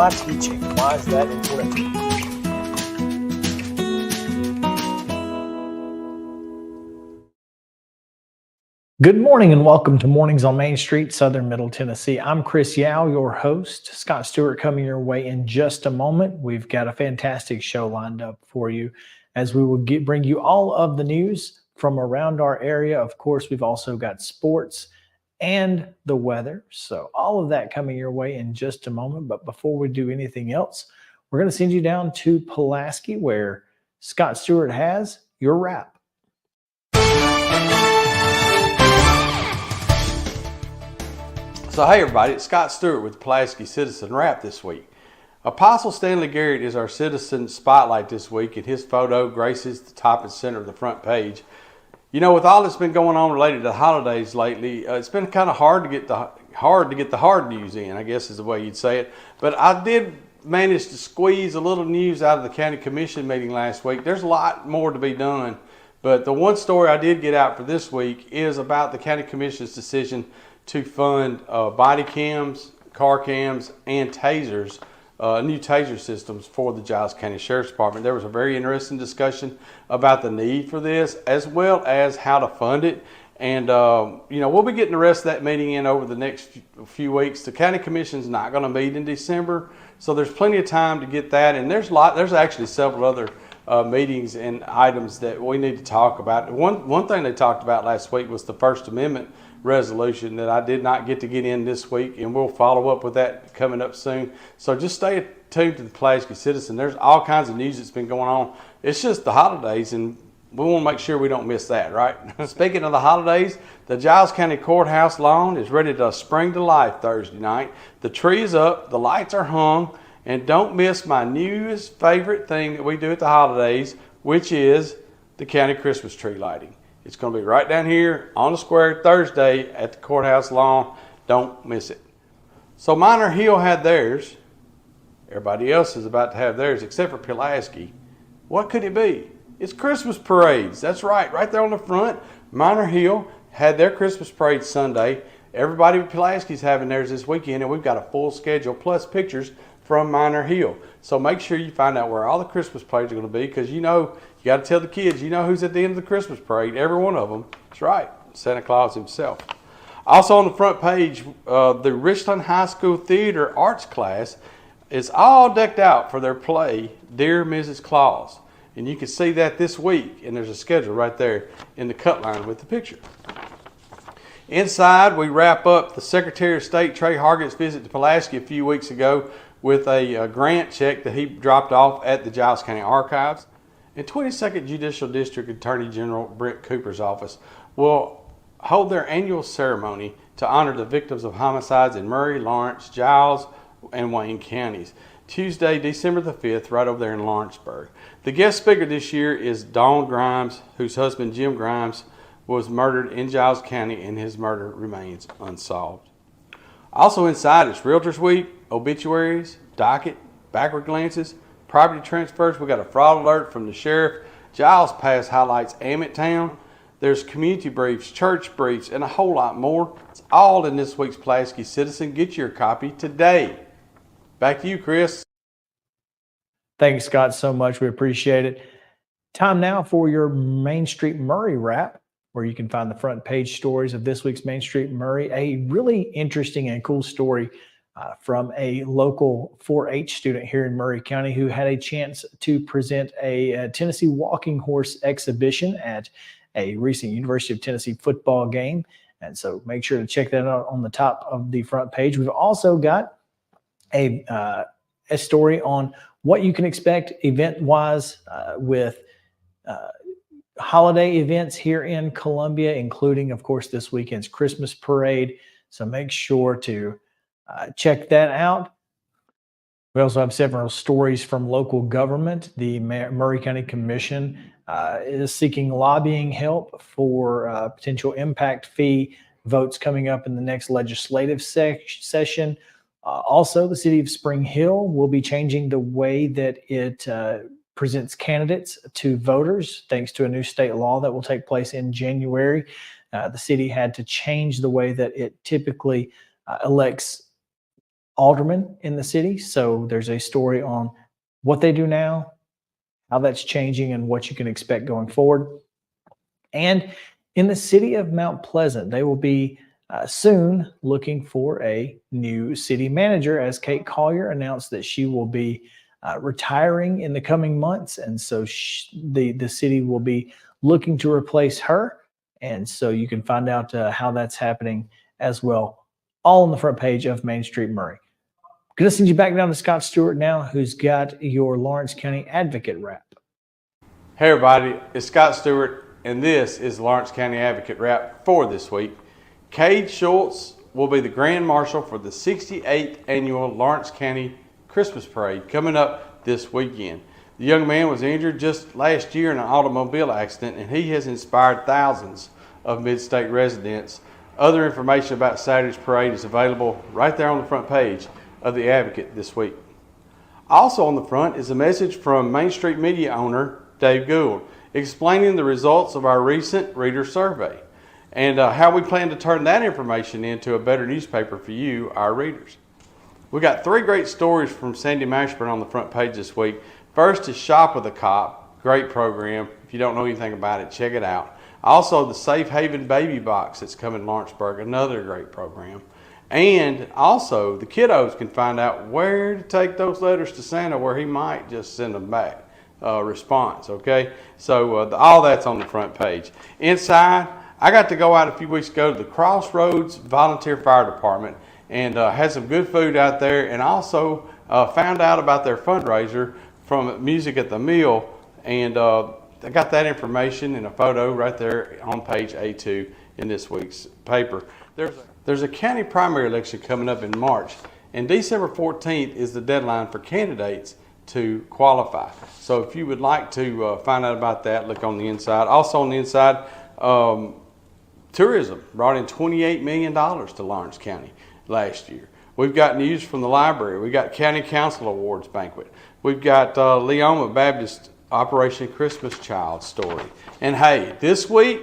my teaching. Why is that important? Good morning and welcome to Mornings on Main Street, Southern Middle Tennessee. I'm Chris Yow, your host. Scott Stewart coming your way in just a moment. We've got a fantastic show lined up for you as we will bring you all of the news from around our area. Of course, we've also got sports and the weather. So all of that coming your way in just a moment. But before we do anything else, we're going to send you down to Pulaski where Scott Stewart has your wrap. So hey everybody, it's Scott Stewart with Pulaski Citizen Wrap this week. Apostle Stanley Garrett is our Citizen Spotlight this week, and his photo graces the top and center of the front page. You know, with all that's been going on related to the holidays lately, it's been kind of hard to get the hard news in, I guess is the way you'd say it. But I did manage to squeeze a little news out of the county commission meeting last week. There's a lot more to be done, but the one story I did get out for this week is about the county commission's decision to fund body cams, car cams, and tasers, new taser systems for the Giles County Sheriff's Department. There was a very interesting discussion about the need for this, as well as how to fund it. And, you know, we'll be getting the rest of that meeting in over the next few weeks. The county commission's not going to meet in December, so there's plenty of time to get that. And there's actually several other meetings and items that we need to talk about. One thing they talked about last week was the First Amendment resolution that I did not get in this week, and we'll follow up with that coming up soon. So just stay tuned to the Pulaski Citizen. There's all kinds of news that's been going on. It's just the holidays, and we want to make sure we don't miss that, right? Speaking of the holidays, the Giles County Courthouse lawn is ready to spring to life Thursday night. The tree is up, the lights are hung, and don't miss my newest favorite thing that we do at the holidays, which is the county Christmas tree lighting. It's going to be right down here on the square Thursday at the courthouse lawn. Don't miss it. So Minor Hill had theirs. Everybody else is about to have theirs except for Pulaski. What could it be? It's Christmas parades. That's right. Right there on the front, Minor Hill had their Christmas parade Sunday. Everybody at Pulaski's having theirs this weekend, and we've got a full schedule plus pictures from Minor Hill. So make sure you find out where all the Christmas parades are going to be, because you know, you got to tell the kids, you know who's at the end of the Christmas parade, every one of them. That's right, Santa Claus himself. Also on the front page, the Richland High School Theater Arts class is all decked out for their play, Dear Mrs. Claus. And you can see that this week, and there's a schedule right there in the cut line with the picture. Inside, we wrap up the Secretary of State Trey Hargett's visit to Pulaski a few weeks ago with a grant check that he dropped off at the Giles County Archives. And 22nd Judicial District Attorney General Brent Cooper's office will hold their annual ceremony to honor the victims of homicides in Maury, Lawrence, Giles, and Wayne counties. Tuesday, December the 5th, right over there in Lawrenceburg. The guest speaker this year is Dawn Grimes, whose husband Jim Grimes was murdered in Giles County, and his murder remains unsolved. Also inside, it's Realtors Week, obituaries, docket, backward glances, property transfers. We got a fraud alert from the sheriff. Giles Pass highlights Town. There's community briefs, church briefs, and a whole lot more. It's all in this week's Pulaski Citizen. Get your copy today. Back to you, Chris. Thanks, Scott, so much. We appreciate it. Time now for your Main Street Maury wrap, where you can find the front page stories of this week's Main Street Maury. A really interesting and cool story from a local 4-H student here in Maury County who had a chance to present a Tennessee walking horse exhibition at a recent University of Tennessee football game. And so make sure to check that out on the top of the front page. We've also got a story on what you can expect event-wise with holiday events here in Columbia, including, of course, this weekend's Christmas parade. So make sure to check that out. We also have several stories from local government. The Maury County Commission is seeking lobbying help for potential impact fee votes coming up in the next legislative session. Also, the city of Spring Hill will be changing the way that it presents candidates to voters thanks to a new state law that will take place in January. The city had to change the way that it typically elects aldermen in the city. So there's a story on what they do now, how that's changing, and what you can expect going forward. And in the city of Mount Pleasant, they will be soon looking for a new city manager, as Kate Collier announced that she will be retiring in the coming months. And so the city will be looking to replace her. And so you can find out how that's happening as well, all on the front page of Main Street Maury. Going to send you back down to Scott Stewart now, who's got your Lawrence County Advocate wrap. Hey everybody, it's Scott Stewart, and this is Lawrence County Advocate wrap for this week. Cade Schultz will be the Grand Marshal for the 68th Annual Lawrence County Christmas Parade coming up this weekend. The young man was injured just last year in an automobile accident, and he has inspired thousands of mid-state residents. Other information about Saturday's parade is available right there on the front page of the Advocate this week. Also on the front is a message from Main Street Media owner Dave Gould explaining the results of our recent reader survey and how we plan to turn that information into a better newspaper for you, our readers. We got 3 great stories from Sandy Mashburn on the front page this week. First is Shop with a Cop, great program. If you don't know anything about it, check it out. Also the Safe Haven Baby Box that's coming to Lawrenceburg, another great program. And also the kiddos can find out where to take those letters to Santa, where he might just send them back. Response, okay? So all that's on the front page. Inside, I got to go out a few weeks ago to the Crossroads Volunteer Fire Department and had some good food out there, and also found out about their fundraiser from Music at the Mill, and I got that information in a photo right there on page A2 in this week's paper. There's a county primary election coming up in March, and December 14th is the deadline for candidates to qualify. So if you would like to find out about that, look on the inside. Also on the inside, tourism brought in $28 million to Lawrence County last year. We've got news from the library. We've got County Council Awards banquet. We've got Leoma Baptist Operation Christmas Child story. And hey, this week,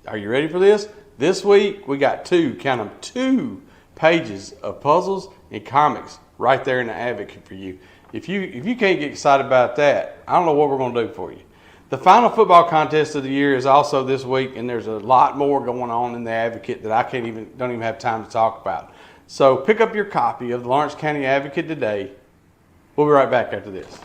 are you ready for this? This week we got 2 pages of puzzles and comics right there in the Advocate for you. If you can't get excited about that, I don't know what we're going to do for you. The final football contest of the year is also this week, and there's a lot more going on in the Advocate that I don't even have time to talk about. So pick up your copy of the Lawrence County Advocate today. We'll be right back after this.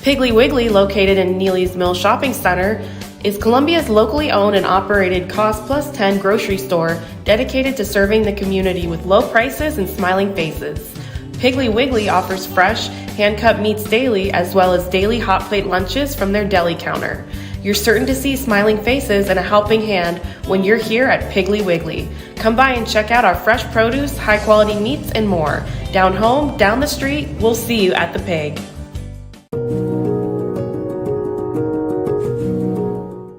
Piggly Wiggly, located in Neely's Mill Shopping Center, is Columbia's locally owned and operated cost plus 10 grocery store dedicated to serving the community with low prices and smiling faces. Piggly Wiggly offers fresh, hand-cut meats daily, as well as daily hot plate lunches from their deli counter. You're certain to see smiling faces and a helping hand when you're here at Piggly Wiggly. Come by and check out our fresh produce, high-quality meats, and more. Down home, down the street, we'll see you at the Pig.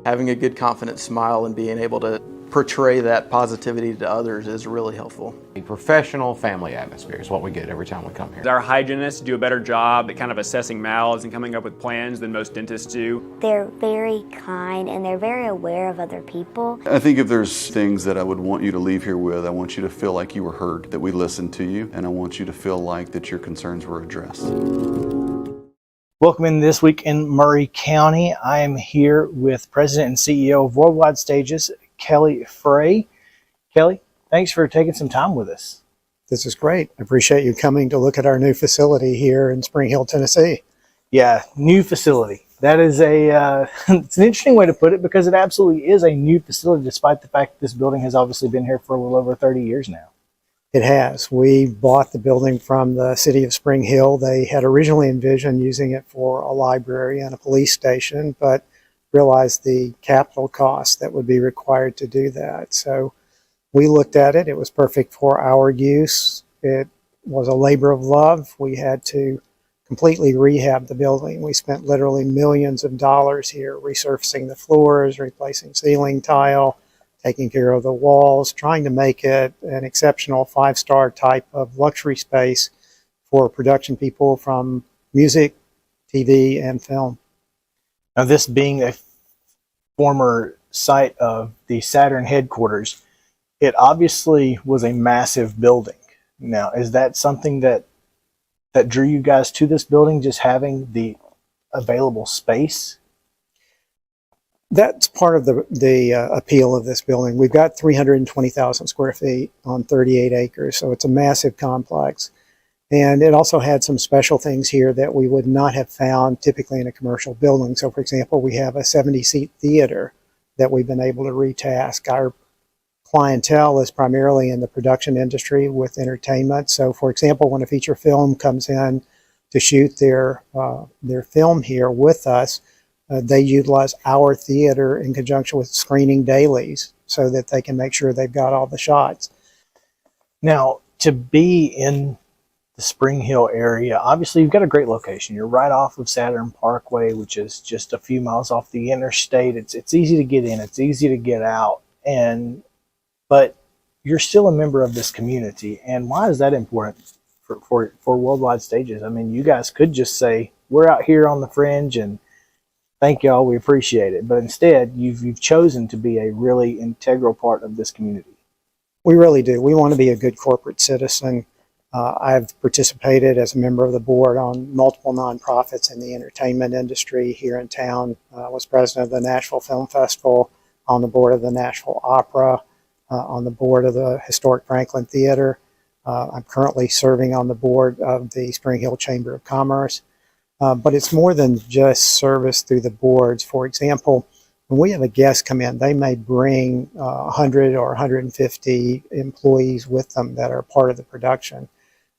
Having a good, confident smile and being able to portray that positivity to others is really helpful. A professional family atmosphere is what we get every time we come here. Our hygienists do a better job at kind of assessing mouths and coming up with plans than most dentists do. They're very kind and they're very aware of other people. I think if there's things that I would want you to leave here with, I want you to feel like you were heard, that we listened to you, and I want you to feel like that your concerns were addressed. Welcome in This Week in Maury County. I am here with President and CEO of Worldwide Stages, Kelly Frey. Kelly, thanks for taking some time with us. This is great. I appreciate you coming to look at our new facility here in Spring Hill, Tennessee. Yeah, new facility. That is it's an interesting way to put it, because it absolutely is a new facility, despite the fact that this building has obviously been here for a little over 30 years now. It has. We bought the building from the city of Spring Hill. They had originally envisioned using it for a library and a police station, but realized the capital cost that would be required to do that. So we looked at it. It was perfect for our use. It was a labor of love. We had to completely rehab the building. We spent literally millions of dollars here, resurfacing the floors, replacing ceiling tile, taking care of the walls, trying to make it an exceptional 5-star type of luxury space for production people from music, TV, and film. Now, this being a former site of the Saturn headquarters, it obviously was a massive building. Now, is that something that drew you guys to this building, just having the available space? That's part of the appeal of this building. We've got 320,000 square feet on 38 acres, so it's a massive complex. And it also had some special things here that we would not have found typically in a commercial building. So, for example, we have a 70-seat theater that we've been able to retask. Our clientele is primarily in the production industry with entertainment. So, for example, when a feature film comes in to shoot their film here with us, they utilize our theater in conjunction with screening dailies so that they can make sure they've got all the shots. Now, to be in the Spring Hill area, obviously you've got a great location. You're right off of Saturn Parkway, which is just a few miles off the interstate. It's easy to get in, it's easy to get out, but you're still a member of this community. And why is that important for Worldwide Stages? I mean, you guys could just say, we're out here on the fringe and thank y'all, we appreciate it. But instead, you've chosen to be a really integral part of this community. We really do. We want to be a good corporate citizen. I've participated as a member of the board on multiple nonprofits in the entertainment industry here in town. I was president of the Nashville Film Festival, on the board of the Nashville Opera, on the board of the Historic Franklin Theater. I'm currently serving on the board of the Spring Hill Chamber of Commerce. But it's more than just service through the boards. For example, when we have a guest come in, they may bring 100 or 150 employees with them that are part of the production.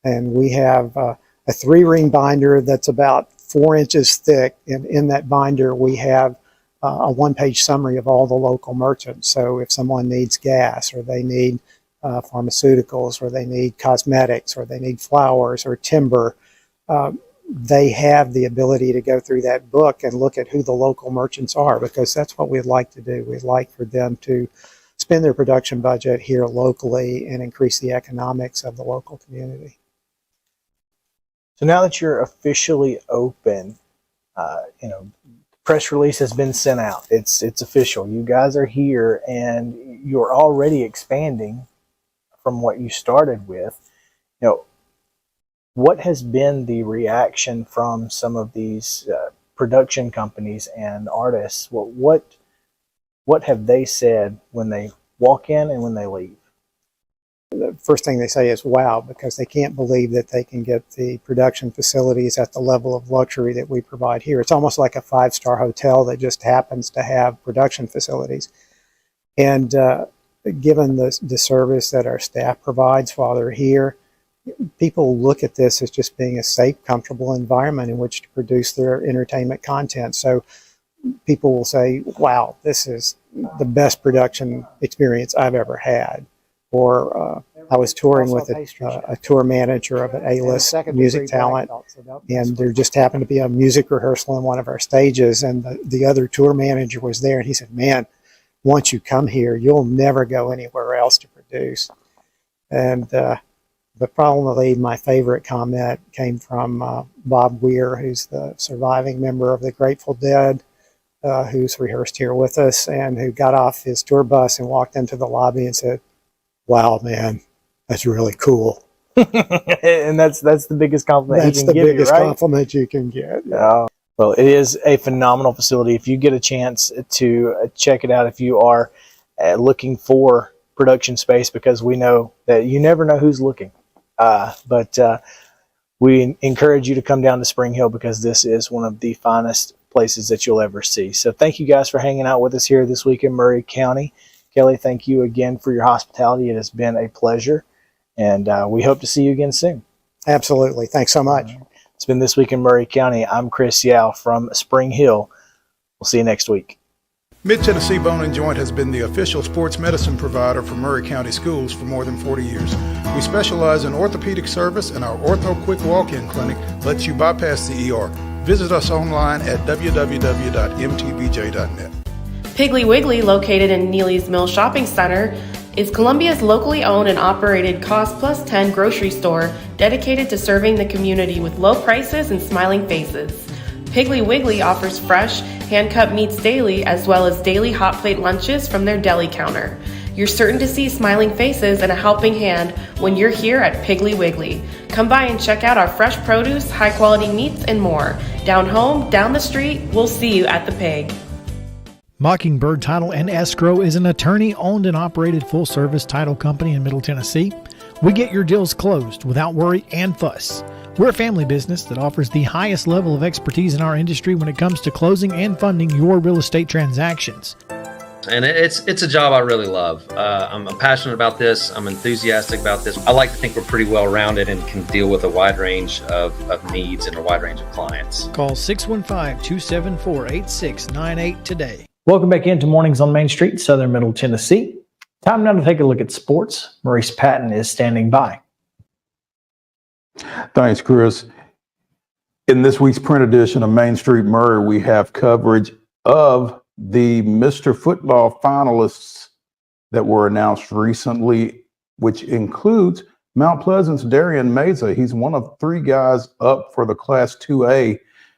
And we have a 3-ring binder that's about 4 inches thick. And in that binder, we have a 1-page summary of all the local merchants. So if someone needs gas, or they need pharmaceuticals, or they need cosmetics, or they need flowers or timber, they have the ability to go through that book and look at who the local merchants are, because that's what we'd like to do. We'd like for them to spend their production budget here locally and increase the economics of the local community. So now that you're officially open, press release has been sent out. It's official. You guys are here and you're already expanding from what you started with. What has been the reaction from some of these production companies and artists? What have they said when they walk in and when they leave? The first thing they say is wow, because they can't believe that they can get the production facilities at the level of luxury that we provide here. It's almost like a 5-star hotel that just happens to have production facilities. And given the service that our staff provides while they're here, people look at this as just being a safe, comfortable environment in which to produce their entertainment content. So people will say, wow, this is the best production experience I've ever had. Or I was touring with a tour manager of an A-list music talent, and there just happened to be a music rehearsal in one of our stages, and the other tour manager was there, and he said, man, once you come here, you'll never go anywhere else to produce. And probably my favorite comment came from Bob Weir, who's the surviving member of the Grateful Dead, who's rehearsed here with us, and who got off his tour bus and walked into the lobby and said, wow, man, that's really cool. And that's the biggest compliment that's you can the give biggest me, right? compliment you can get. Well, it is a phenomenal facility. If you get a chance to check it out, if you are looking for production space, because we know that you never know who's looking. But we encourage you to come down to Spring Hill, because this is one of the finest places that you'll ever see. So thank you guys for hanging out with us here this week in Maury County. Kelly, thank you again for your hospitality. It has been a pleasure, and we hope to see you again soon. Absolutely. Thanks so much. It's been This Week in Maury County. I'm Chris Yow from Spring Hill. We'll see you next week. Mid-Tennessee Bone & Joint has been the official sports medicine provider for Maury County Schools for more than 40 years. We specialize in orthopedic service, and our Ortho Quick Walk-In Clinic lets you bypass the ER. Visit us online at www.mtbj.net. Piggly Wiggly, located in Neely's Mill Shopping Center, is Columbia's locally owned and operated Cost Plus 10 grocery store dedicated to serving the community with low prices and smiling faces. Piggly Wiggly offers fresh, hand-cut meats daily, as well as daily hot plate lunches from their deli counter. You're certain to see smiling faces and a helping hand when you're here at Piggly Wiggly. Come by and check out our fresh produce, high-quality meats, and more. Down home, down the street, we'll see you at the Pig. Mockingbird Title and Escrow is an attorney-owned and operated full-service title company in Middle Tennessee. We get your deals closed without worry and fuss. We're a family business that offers the highest level of expertise in our industry when it comes to closing and funding your real estate transactions. And it's a job I really love. I'm passionate about this. I'm enthusiastic about this. I like to think we're pretty well-rounded and can deal with a wide range of needs and a wide range of clients. Call 615-274-8698 today. Welcome back into Mornings on Main Street, Southern Middle Tennessee. Time now to take a look at sports. Maurice Patton is standing by. Thanks, Chris. In this week's print edition of Main Street Maury, we have coverage of the Mr. Football finalists that were announced recently, which includes Mount Pleasant's Darian Meza. He's one of 3 guys up for the Class 2A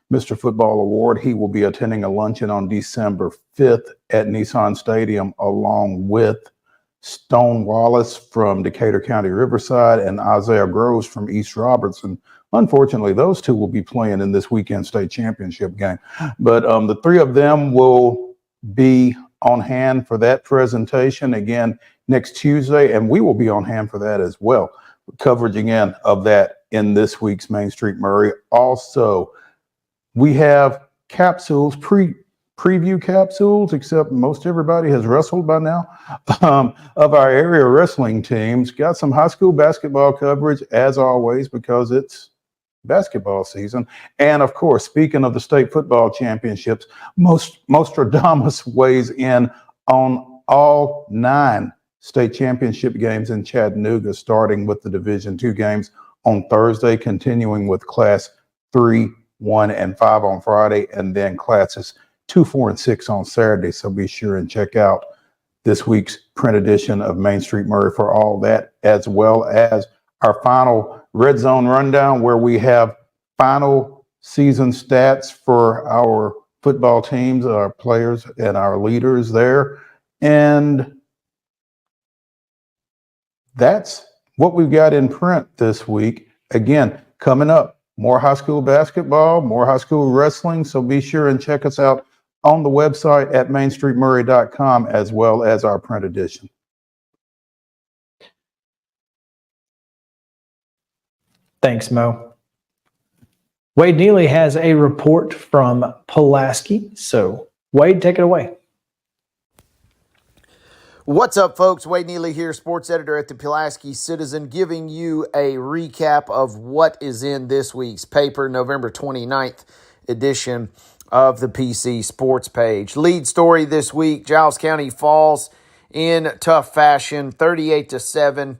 Mr. Football Award. He will be attending a luncheon on December 5th at Nissan Stadium, along with Stone Wallace from Decatur County Riverside and Isaiah Groves from East Robertson. Unfortunately, those 2 will be playing in this weekend state championship game. But the 3 of them will be on hand for that presentation again next Tuesday, and we will be on hand for that as well. Coverage again of that in this week's Main Street Maury. Also, we have capsules, preview capsules, except most everybody has wrestled by now, of our area wrestling teams. Got some high school basketball coverage, as always, because it's basketball season. And, of course, speaking of the state football championships, Nostradamus weighs in on all 9 state championship games in Chattanooga, starting with the Division II games on Thursday, continuing with Class 3, 1, and 5 on Friday, and then classes 2, 4, and 6 on Saturday. So be sure and check out this week's print edition of Main Street Maury for all that, as well as our final Red Zone Rundown, where we have final season stats for our football teams, our players, and our leaders there. And that's what we've got in print this week. Again, coming up, more high school basketball, more high school wrestling. So be sure and check us out on the website at mainstreetmaury.com, as well as our print edition. Thanks, Mo. Wade Neely has a report from Pulaski. So, Wade, take it away. What's up, folks? Wade Neely here, sports editor at the Pulaski Citizen, giving you a recap of what is in this week's paper, November 29th edition of the PC Sports page. Lead story this week, Giles County falls in tough fashion, 38-7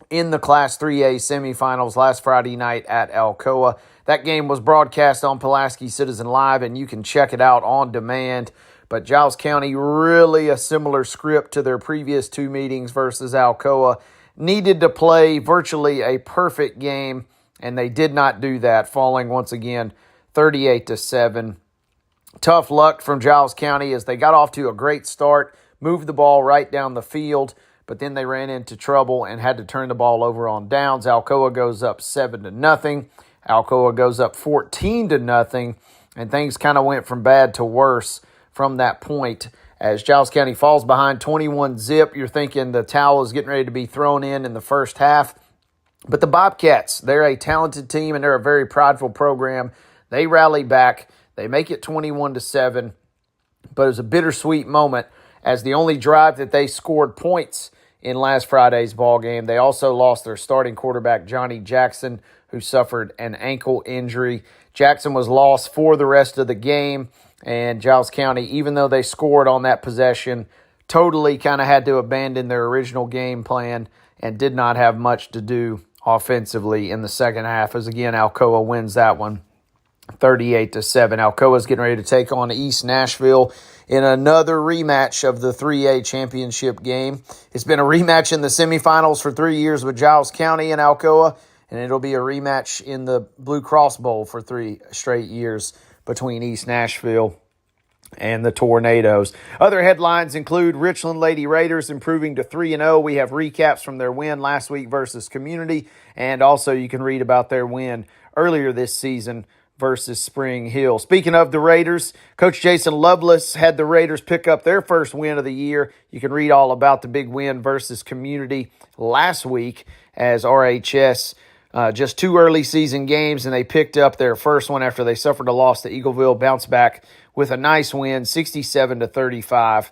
in the Class 3A semifinals last Friday night at Alcoa. That game was broadcast on Pulaski Citizen Live, and you can check it out on demand. But Giles County, really a similar script to their previous 2 meetings versus Alcoa, needed to play virtually a perfect game, and they did not do that, falling once again 38-7. Tough luck from Giles County as they got off to a great start, moved the ball right down the field, but then they ran into trouble and had to turn the ball over on downs. Alcoa goes up 7-0. Alcoa goes up 14-0, and things kind of went from bad to worse from that point. As Giles County falls behind 21-0, you're thinking the towel is getting ready to be thrown in the first half. But the Bobcats, they're a talented team, and they're a very prideful program. They rally back. They make it 21-7. But it was a bittersweet moment as the only drive that they scored points in last Friday's ball game. They also lost their starting quarterback, Johnny Jackson, who suffered an ankle injury. Jackson was lost for the rest of the game. And Giles County, even though they scored on that possession, totally kind of had to abandon their original game plan and did not have much to do offensively in the second half, as again, Alcoa wins that one 38-7. Alcoa is getting ready to take on East Nashville in another rematch of the 3A championship game. It's been a rematch in the semifinals for 3 years with Giles County and Alcoa, and it'll be a rematch in the Blue Cross Bowl for 3 straight years between East Nashville and the Tornadoes. Other headlines include Richland Lady Raiders improving to 3-0. We have recaps from their win last week versus Community, and also you can read about their win earlier this season versus Spring Hill. Speaking of the Raiders, Coach Jason Lovelace had the Raiders pick up their first win of the year. You can read all about the big win versus Community last week as RHS just 2 early season games, and they picked up their first one after they suffered a loss to Eagleville, bounced back with a nice win, 67-35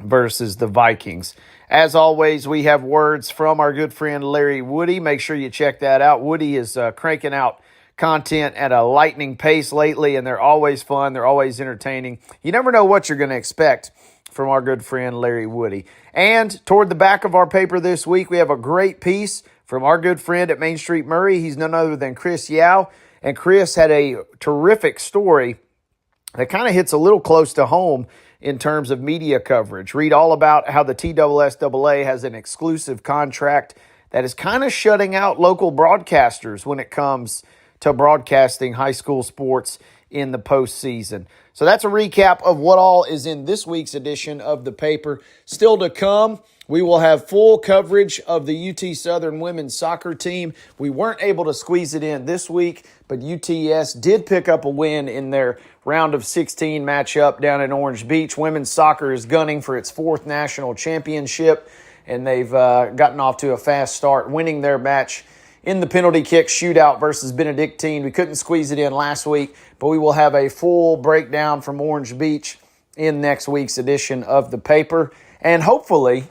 versus the Vikings. As always, we have words from our good friend Larry Woody. Make sure you check that out. Woody is cranking out content at a lightning pace lately, and they're always fun. They're always entertaining. You never know what you're going to expect from our good friend Larry Woody. And toward the back of our paper this week, we have a great piece from our good friend at Main Street Murray. He's none other than Chris Yow. And Chris had a terrific story that kind of hits a little close to home in terms of media coverage. Read all about how the TSSAA has an exclusive contract that is kind of shutting out local broadcasters when it comes to broadcasting high school sports in the postseason. So that's a recap of what all is in this week's edition of the paper. Still to come, we will have full coverage of the UT Southern women's soccer team. We weren't able to squeeze it in this week, but UTS did pick up a win in their round of 16 matchup down in Orange Beach. Women's soccer is gunning for its 4th national championship, and they've gotten off to a fast start, winning their match in the penalty kick shootout versus Benedictine. We couldn't squeeze it in last week, but we will have a full breakdown from Orange Beach in next week's edition of the paper. And hopefully,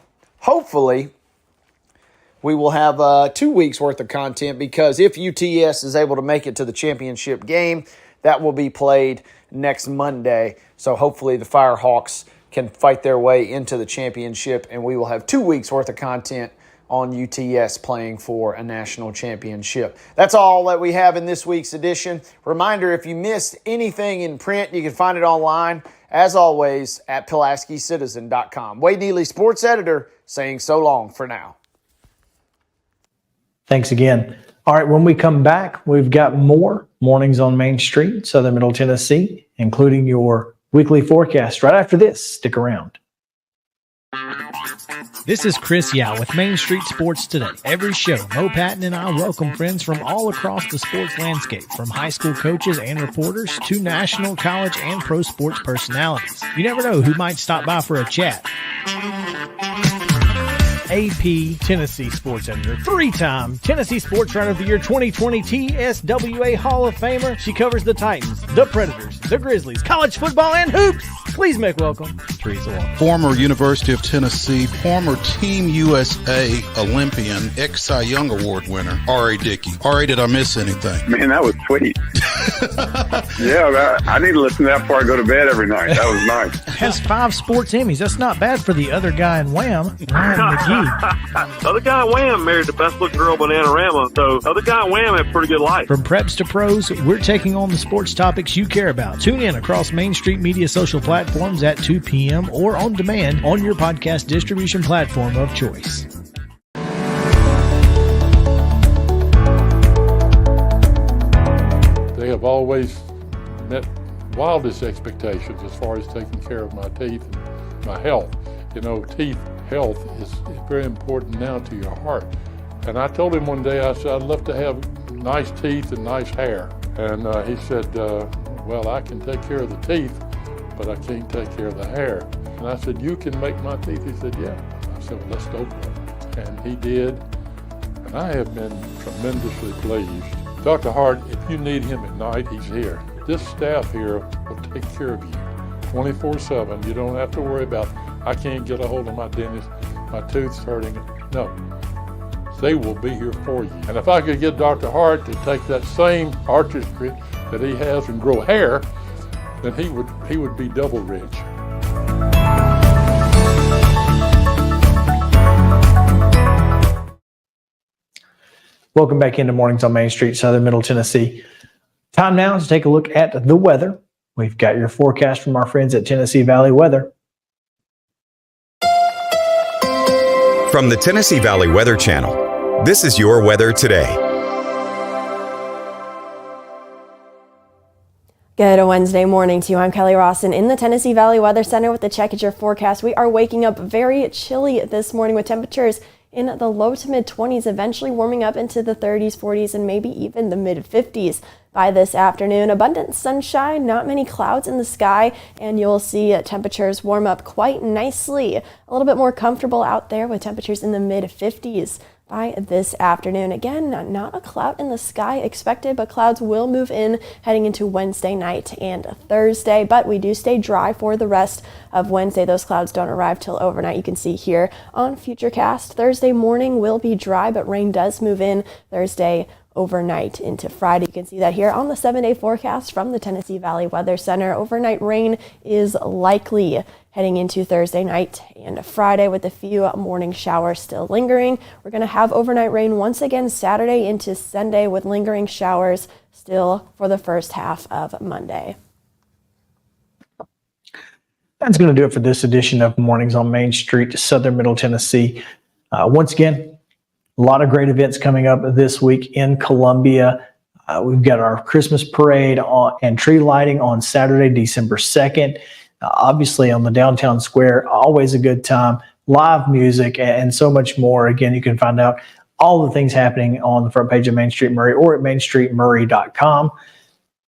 we will have 2 weeks worth of content, because if UTS is able to make it to the championship game, that will be played next Monday. So hopefully the Firehawks can fight their way into the championship, and we will have 2 weeks worth of content on UTS playing for a national championship. That's all that we have in this week's edition. Reminder, if you missed anything in print, you can find it online, as always, at PulaskiCitizen.com. Wade Neely, sports editor, saying so long for now. Thanks again. All right, when we come back, we've got more Mornings on Main Street, Southern Middle Tennessee, including your weekly forecast. Right after this, stick around. This is Chris Yow with Main Street Sports Today. Every show, Mo Patton and I welcome friends from all across the sports landscape, from high school coaches and reporters to national, college, and pro sports personalities. You never know who might stop by for a chat. AP Tennessee sports editor, 3-time Tennessee Sports Writer of the Year 2020 TSWA Hall of Famer. She covers the Titans, the Predators, the Grizzlies, college football, and hoops. Please make welcome Teresa Walker. Former University of Tennessee, former Team USA Olympian, ex-Cy Young Award winner, R.A. Dickey. R.A., did I miss anything? Man, that was sweet. Yeah, I need to listen to that before I go to bed every night. That was nice. Has 5 sports Emmys. That's not bad for the other guy in Wham, Ryan McGee. Other guy in Wham married the best looking girl, Bananarama, so other guy in Wham had a pretty good life. From preps to pros, we're taking on the sports topics you care about. Tune in across Main Street Media social platforms at 2 p.m. or on demand on your podcast distribution platform of choice. They have always met wildest expectations as far as taking care of my teeth and my health. You know, teeth health is very important now to your heart. And I told him one day, I said, I'd love to have nice teeth and nice hair. And he said, well, I can take care of the teeth, but I can't take care of the hair. And I said, you can make my teeth? He said, yeah. I said, well, let's go for it. And he did. And I have been tremendously pleased. Dr. Hart, if you need him at night, he's here. This staff here will take care of you 24/7. You don't have to worry about, I can't get a hold of my dentist, my tooth's hurting. No, they will be here for you. And if I could get Dr. Hart to take that same artistry that he has and grow hair, then he would be double rich. Welcome back into Mornings on Main Street, Southern Middle Tennessee. Time now to take a look at the weather. We've got your forecast from our friends at Tennessee Valley Weather. From the Tennessee Valley Weather Channel, this is your weather today. Good Wednesday morning to you. I'm Kelly Rawson in the Tennessee Valley Weather Center with the Check at Your forecast. We are waking up very chilly this morning with temperatures in the low to mid 20s, eventually warming up into the 30s, 40s, and maybe even the mid 50s by this afternoon. Abundant sunshine, not many clouds in the sky, and you'll see temperatures warm up quite nicely. A little bit more comfortable out there with temperatures in the mid 50s. By this afternoon. Again, not a cloud in the sky expected, but clouds will move in heading into Wednesday night and Thursday, but we do stay dry for the rest of Wednesday. Those clouds don't arrive till overnight. You can see here on Futurecast. Thursday morning will be dry, but rain does move in Thursday overnight into Friday. You can see that here on the 7-day forecast from the Tennessee Valley Weather Center. Overnight rain is likely heading into Thursday night and Friday with a few morning showers still lingering. We're going to have overnight rain once again Saturday into Sunday with lingering showers still for the first half of Monday. That's going to do it for this edition of Mornings on Main Street, Southern Middle Tennessee. Once again, a lot of great events coming up this week in Columbia. We've got our Christmas parade and tree lighting on Saturday, December 2nd. Obviously on the downtown square, always a good time, live music and so much more. Again, you can find out all the things happening on the front page of Main Street Maury or at mainstreetmaury.com.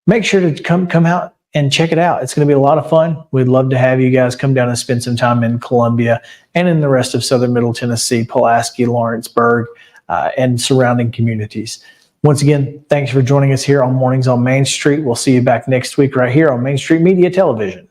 Make sure to come out and check it out. It's going to be a lot of fun. We'd love to have you guys come down and spend some time in Columbia and in the rest of Southern Middle Tennessee, Pulaski, Lawrenceburg, and surrounding communities. Once again, thanks for joining us here on Mornings on Main Street. We'll see you back next week right here on Main Street Media Television.